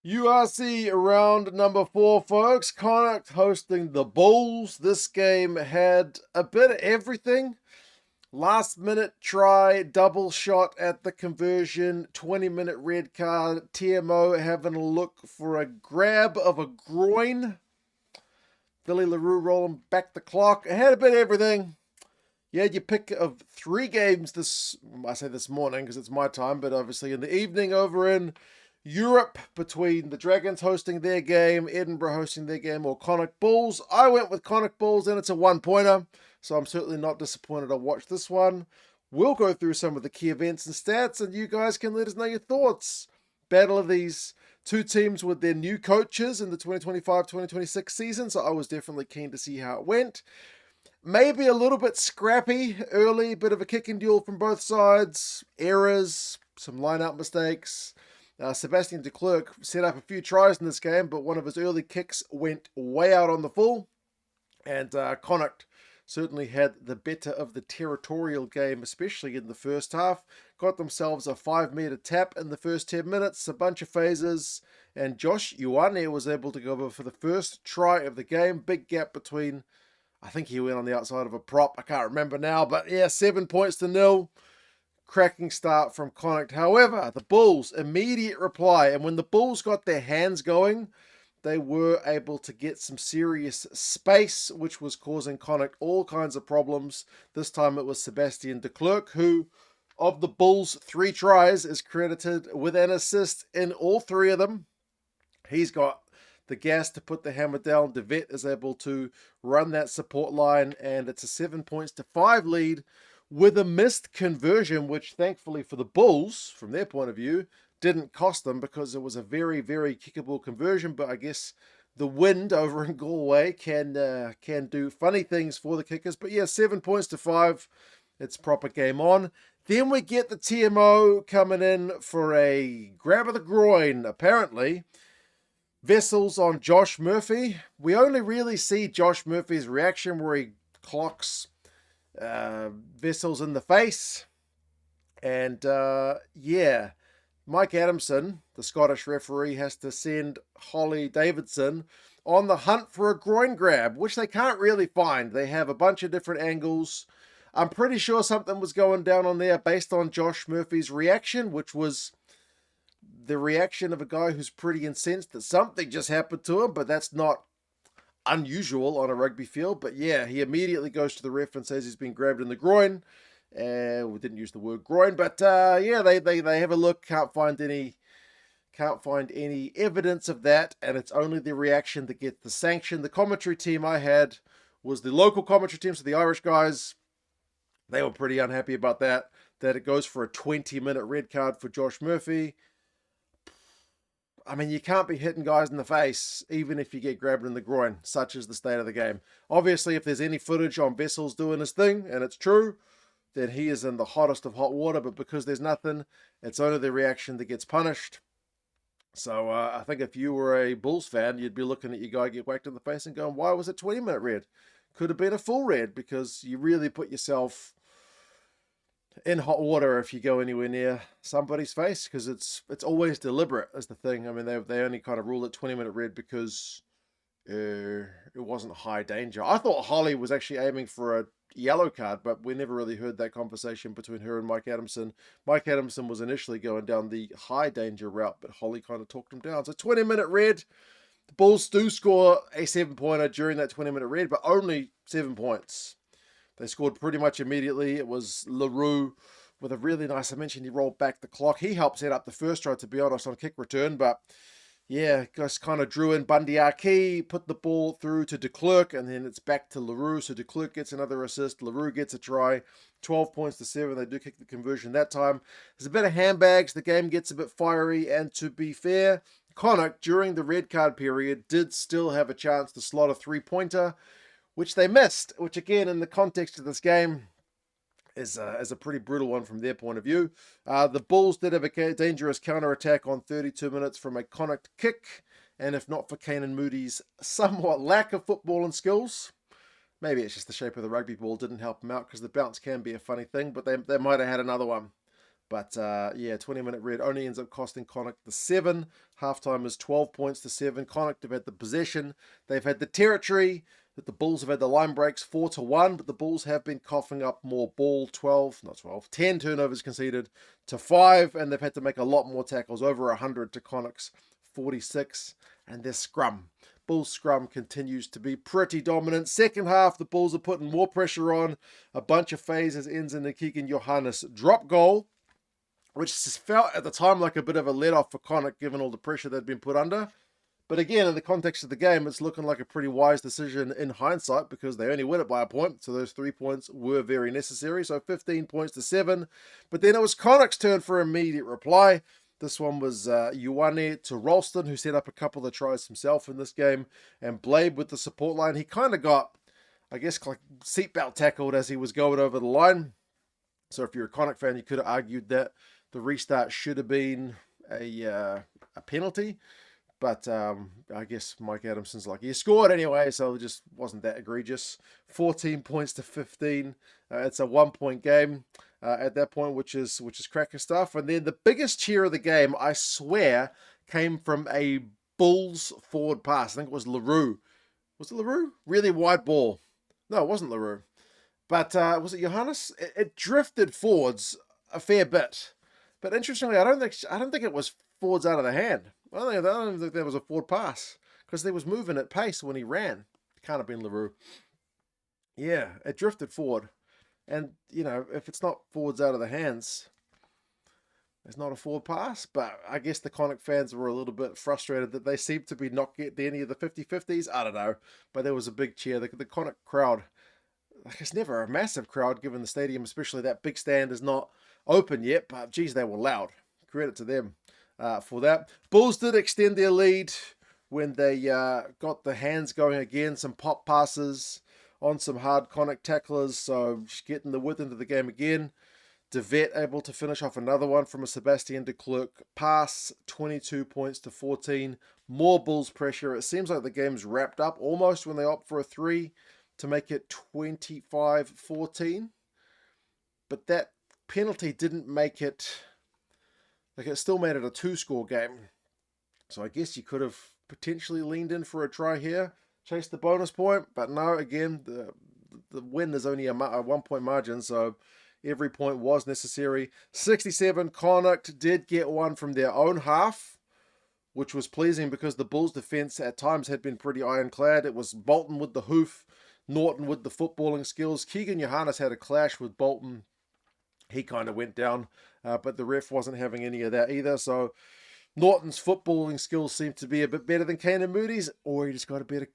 URC round number 4, folks. Connacht hosting the Bulls. This game had a bit of everything. Last minute try, double shot at the conversion, 20-minute red card, TMO having a look for a grab of a groin. Billy LaRue rolling back the clock. It had a bit of everything. You had your pick of 3 games I say this morning because it's my time, but obviously in the evening over in Europe between the Dragons hosting their game, Edinburgh hosting their game, or Connacht Bulls. I went with Connacht Bulls and it's a 1-pointer, so I'm certainly not disappointed I watched this one. We'll go through some of the key events and stats and you guys can let us know your thoughts. Battle of these two teams with their new coaches in the 2025-2026 season, so I was definitely keen to see how it went. Maybe a little bit scrappy early, bit of a kicking duel from both sides, errors, some line-out mistakes. Sebastian de Klerk set up a few tries in this game, but one of his early kicks went way out on the full. And Connacht certainly had the better of the territorial game, especially in the first half. Got themselves a 5-meter tap in the first 10 minutes, a bunch of phases, and Josh Ioane was able to go over for the first try of the game. Big gap between, I think he went on the outside of a prop, I can't remember now, but yeah, 7 points to 0. Cracking start from Connacht. However, the Bulls, immediate reply. And when the Bulls got their hands going, they were able to get some serious space, which was causing Connacht all kinds of problems. This time it was Sebastian de Klerk, who, of the Bulls' 3 tries, is credited with an assist in all 3 of them. He's got the gas to put the hammer down. De Vet is able to run that support line, and it's a 7 points to 5 lead with a missed conversion, which thankfully for the Bulls, from their point of view, didn't cost them because it was a very, very kickable conversion. But I guess the wind over in Galway can do funny things for the kickers. But yeah, 7 points to 5. It's proper game on. Then we get the TMO coming in for a grab of the groin, apparently. Vessels on Josh Murphy. We only really see Josh Murphy's reaction where he clocks Vessels in the face. And yeah, Mike Adamson, the Scottish referee, has to send Holly Davidson on the hunt for a groin grab, which they can't really find. They have a bunch of different angles. I'm pretty sure something was going down on there based on Josh Murphy's reaction, which was the reaction of a guy who's pretty incensed that something just happened to him, but that's not unusual on a rugby field. But yeah, he immediately goes to the ref and says he's been grabbed in the groin. We didn't use the word groin, but yeah, they have a look, can't find any evidence of that, and it's only the reaction that gets the sanction. The commentary team I had was the local commentary team, so the Irish guys. They were pretty unhappy about that it goes for a 20-minute red card for Josh Murphy. I mean, you can't be hitting guys in the face, even if you get grabbed in the groin, such is the state of the game. Obviously, if there's any footage on Vessels doing his thing, and it's true, then he is in the hottest of hot water, but because there's nothing, it's only the reaction that gets punished. So I think if you were a Bulls fan, you'd be looking at your guy get whacked in the face and going, why was it 20-minute red? Could have been a full red, because you really put yourself in hot water if you go anywhere near somebody's face, because it's always deliberate is the thing. I mean, they only kind of rule it 20-minute red because it wasn't high danger. I thought Holly was actually aiming for a yellow card, but we never really heard that conversation between her and Mike Adamson. Mike Adamson was initially going down the high danger route, but Holly kind of talked him down. So 20-minute red. The Bulls do score a 7-pointer during that 20-minute red, but only 7 points. They scored pretty much immediately. It was LaRue with a really nice, I mentioned he rolled back the clock. He helped set up the first try, to be honest, on kick return. But yeah, just kind of drew in Bundy Arki, put the ball through to de Klerk, and then it's back to LaRue. So de Klerk gets another assist. LaRue gets a try. 12 points to 7. They do kick the conversion that time. There's a bit of handbags. The game gets a bit fiery. And to be fair, Connacht, during the red card period, did still have a chance to slot a 3-pointer, which they missed, which again, in the context of this game, is a pretty brutal one from their point of view. The Bulls did have a dangerous counter-attack on 32 minutes from a Connacht kick, and if not for Canan Moody's somewhat lack of footballing skills, maybe it's just the shape of the rugby ball didn't help him out, because the bounce can be a funny thing, but they might have had another one. But yeah, 20-minute red only ends up costing Connacht the 7. Halftime is 12 points to 7. Connacht have had the possession. They've had the territory. That the Bulls have had the line breaks 4-1, but the Bulls have been coughing up more ball. 10 turnovers conceded to 5, and they've had to make a lot more tackles, over 100 to Connacht's 46. And their scrum. Bulls scrum continues to be pretty dominant. Second half, the Bulls are putting more pressure on. A bunch of phases ends in the Keegan Johannes drop goal, which felt at the time like a bit of a let-off for Connacht given all the pressure they'd been put under. But again, in the context of the game, it's looking like a pretty wise decision in hindsight because they only win it by a point. So those 3 points were very necessary. So 15 points to 7. But then it was Connacht's turn for immediate reply. This one was Ioane to Ralston, who set up a couple of tries himself in this game. And Blade with the support line. He kind of got, I guess, like seatbelt tackled as he was going over the line. So if you're a Connacht fan, you could have argued that the restart should have been a penalty. But I guess Mike Adamson's like, he scored anyway, so it just wasn't that egregious. 14 points to 15. It's a 1-point game at that point, which is cracker stuff. And then the biggest cheer of the game, I swear, came from a Bulls forward pass. I think it was LaRue. Was it LaRue? Really wide ball. No, it wasn't LaRue. But was it Johannes? It drifted forwards a fair bit. But interestingly, I don't think it was forwards out of the hand. I don't think there was a forward pass because they was moving at pace when he ran. It can't have been LaRue. Yeah, it drifted forward. And, you know, if it's not forwards out of the hands, it's not a forward pass. But I guess the Connacht fans were a little bit frustrated that they seemed to be not getting any of the 50-50s. I don't know. But there was a big cheer. The Connacht crowd, like, it's never a massive crowd given the stadium, especially that big stand is not open yet. But, geez, they were loud. Credit to them. For that. Bulls did extend their lead when they got the hands going again, some pop passes on some hard Connacht tacklers, so just getting the width into the game again. De Vet able to finish off another one from a Sebastian de Klerk pass, 22 points to 14. More Bulls pressure. It seems like the game's wrapped up almost when they opt for a 3 to make it 25-14. But that penalty didn't make it... Like, it still made it a 2-score game. So I guess you could have potentially leaned in for a try here, chased the bonus point. But no, again, the win is only a 1-point margin, so every point was necessary. 67, Connacht did get one from their own half, which was pleasing because the Bulls' defence at times had been pretty ironclad. It was Bolton with the hoof, Norton with the footballing skills. Keegan Johannes had a clash with Bolton. He kind of went down, but the ref wasn't having any of that either. So Norton's footballing skills seem to be a bit better than Kane and Moody's, or he just got a better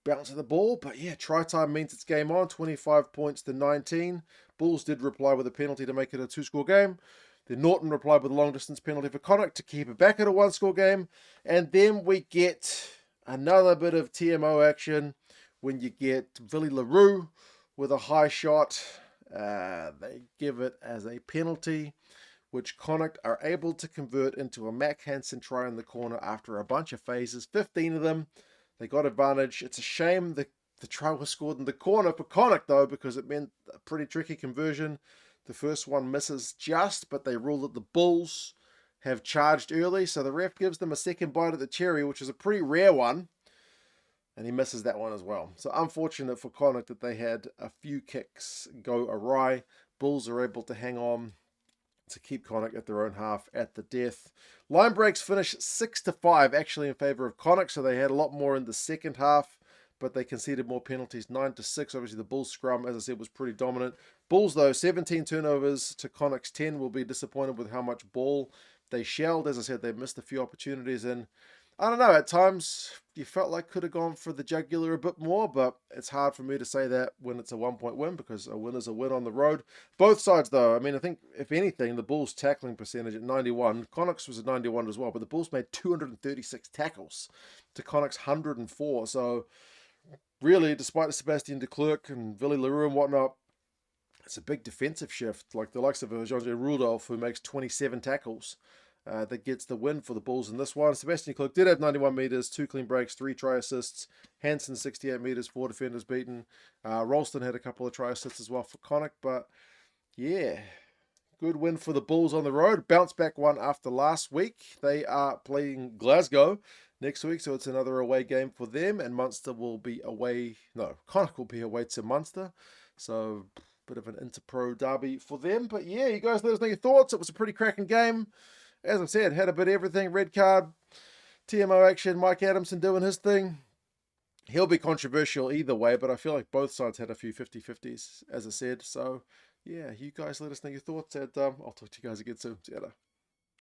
bounce of the ball. But yeah, try time means it's game on, 25 points to 19. Bulls did reply with a penalty to make it a 2-score game. Then Norton replied with a long-distance penalty for Connacht to keep it back at a 1-score game. And then we get another bit of TMO action when you get Willie LaRue with a high shot. They give it as a penalty, which Connacht are able to convert into a Mac Hansen try in the corner after a bunch of phases, 15 of them. They got advantage. It's a shame the try was scored in the corner for Connacht, though, because it meant a pretty tricky conversion. The first one misses just, but they rule that the Bulls have charged early, so the ref gives them a second bite at the cherry, which is a pretty rare one. And he misses that one as well. So unfortunate for Connacht that they had a few kicks go awry. Bulls are able to hang on to keep Connacht at their own half at the death. Line breaks finish 6-5 actually in favour of Connacht. So they had a lot more in the second half, but they conceded more penalties, 9-6. Obviously the Bulls scrum, as I said, was pretty dominant. Bulls though, 17 turnovers to Connacht's 10. Will be disappointed with how much ball they shelled. As I said, they missed a few opportunities and I don't know, at times you felt like could have gone for the jugular a bit more, but it's hard for me to say that when it's a 1-point win because a win is a win on the road. Both sides, though, I mean, I think, if anything, the Bulls' tackling percentage at 91, Connacht's was at 91 as well, but the Bulls made 236 tackles to Connacht's 104. So, really, despite the Sebastian de Klerk and Willie LaRue and whatnot, it's a big defensive shift, like the likes of Jean-Jay Rudolph, who makes 27 tackles. That gets the win for the Bulls in this one. Sebastian Klerk did have 91 metres, 2 clean breaks, 3 try assists. Hansen 68 metres, 4 defenders beaten. Ralston had a couple of try assists as well for Connacht. But yeah, Good win for the Bulls on the road. Bounce back one after last week. They are playing Glasgow next week, so it's another away game for them. And Munster will be away. No, Connacht will be away to Munster. So, bit of an inter-pro derby for them. But yeah, you guys let us know your thoughts. It was a pretty cracking game. As I said, had a bit of everything. Red card, TMO action, Mike Adamson doing his thing. He'll be controversial either way, but I feel like both sides had a few 50-50s, as I said. So, yeah, you guys let us know your thoughts, and I'll talk to you guys again soon. See you later.